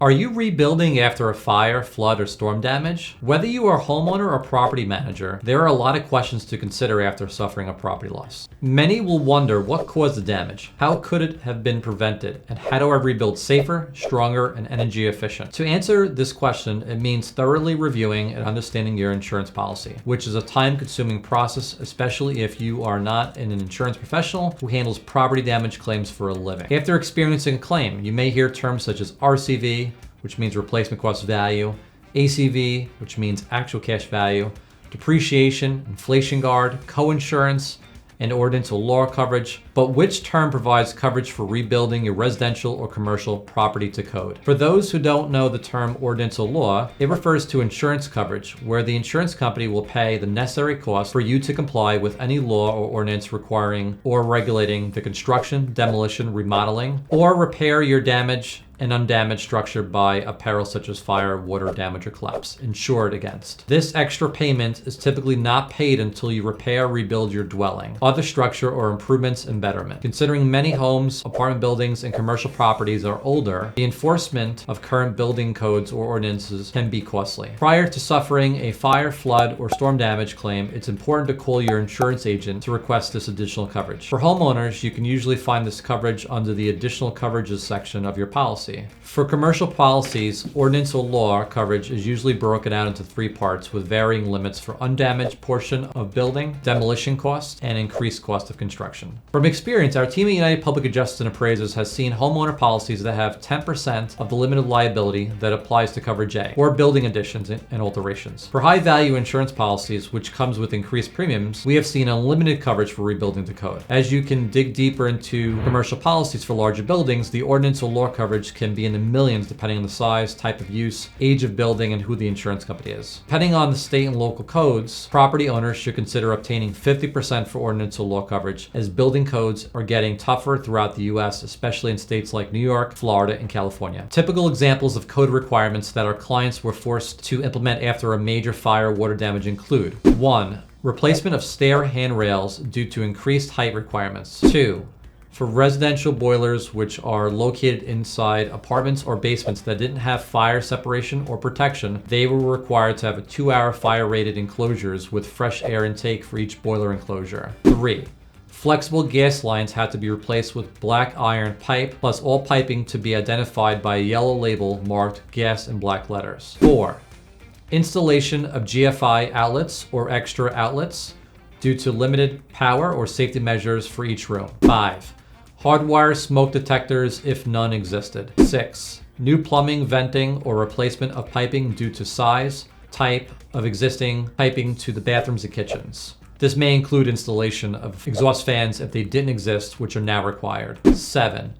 Are you rebuilding after a fire, flood, or storm damage? Whether you are a homeowner or property manager, there are a lot of questions to consider after suffering a property loss. Many will wonder what caused the damage, how could it have been prevented, and how do I rebuild safer, stronger, and energy efficient? To answer this question, it means thoroughly reviewing and understanding your insurance policy, which is a time-consuming process, especially if you are not an insurance professional who handles property damage claims for a living. After experiencing a claim, you may hear terms such as RCV, which means replacement cost value, ACV, which means actual cash value, depreciation, inflation guard, coinsurance, and ordinance or law coverage. But which term provides coverage for rebuilding your residential or commercial property to code? For those who don't know the term ordinance or law, it refers to insurance coverage, where the insurance company will pay the necessary costs for you to comply with any law or ordinance requiring or regulating the construction, demolition, remodeling, or repair your damaged and undamaged structure by a peril such as fire, water damage, or collapse, insured against. This extra payment is typically not paid until you repair or rebuild your dwelling, other structure, or improvements and betterment. Considering many homes, apartment buildings, and commercial properties are older, the enforcement of current building codes or ordinances can be costly. Prior to suffering a fire, flood, or storm damage claim, it's important to call your insurance agent to request this additional coverage. For homeowners, you can usually find this coverage under the additional coverages section of your policy. For commercial policies, ordinance or law coverage is usually broken out into 3 parts with varying limits for undamaged portion of building, demolition costs, and increased cost of construction. From experience, our team at United Public Adjusters and Appraisers has seen homeowner policies that have 10% of the limited liability that applies to coverage A, or building additions and alterations. For high value insurance policies, which comes with increased premiums, we have seen unlimited coverage for rebuilding the code. As you can dig deeper into commercial policies for larger buildings, the ordinance or law coverage can be in the millions depending on the size, type of use, age of building, and who the insurance company is. Depending on the state and local codes, property owners should consider obtaining 50% for ordinance or law coverage, as building codes are getting tougher throughout the US, especially in states like New York, Florida, and California. Typical examples of code requirements that our clients were forced to implement after a major fire or water damage include: 1. Replacement of stair handrails due to increased height requirements. 2. For residential boilers which are located inside apartments or basements that didn't have fire separation or protection, they were required to have a 2-hour fire-rated enclosures with fresh air intake for each boiler enclosure. 3. Flexible gas lines had to be replaced with black iron pipe, plus all piping to be identified by a yellow label marked gas in black letters. 4. Installation of GFI outlets or extra outlets due to limited power or safety measures for each room. 5. Hardwire smoke detectors if none existed. 6. New plumbing, venting, or replacement of piping due to size, type of existing piping to the bathrooms and kitchens. This may include installation of exhaust fans if they didn't exist, which are now required. 7.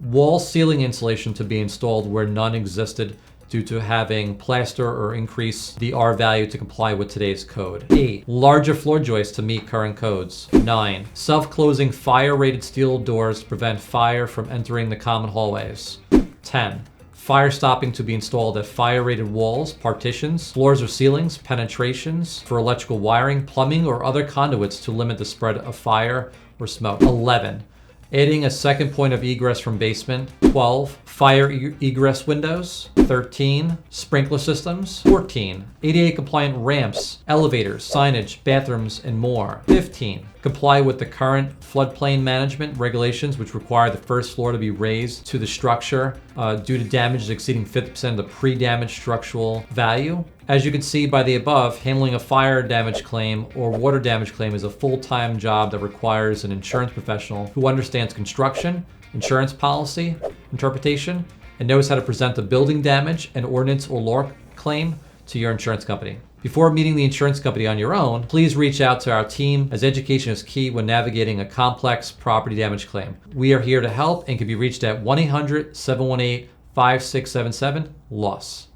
Wall ceiling insulation to be installed where none existed due to having plaster or increase the R value to comply with today's code. 8. Larger floor joists to meet current codes. 9. Self-closing fire-rated steel doors to prevent fire from entering the common hallways. 10. Fire stopping to be installed at fire-rated walls, partitions, floors or ceilings, penetrations for electrical wiring, plumbing, or other conduits to limit the spread of fire or smoke. 11. Adding a second point of egress from basement. 12. Fire egress windows. 13. Sprinkler systems. 14. ADA compliant ramps, elevators, signage, bathrooms, and more. 15. Comply with the current floodplain management regulations, which require the first floor to be raised to the structure due to damages exceeding 50% of the pre-damage structural value. As you can see by the above, handling a fire damage claim or water damage claim is a full-time job that requires an insurance professional who understands construction, insurance policy, interpretation, and knows how to present a building damage, an ordinance or law claim to your insurance company. Before meeting the insurance company on your own, please reach out to our team, as education is key when navigating a complex property damage claim. We are here to help and can be reached at 1-800-718-5677-LOSS.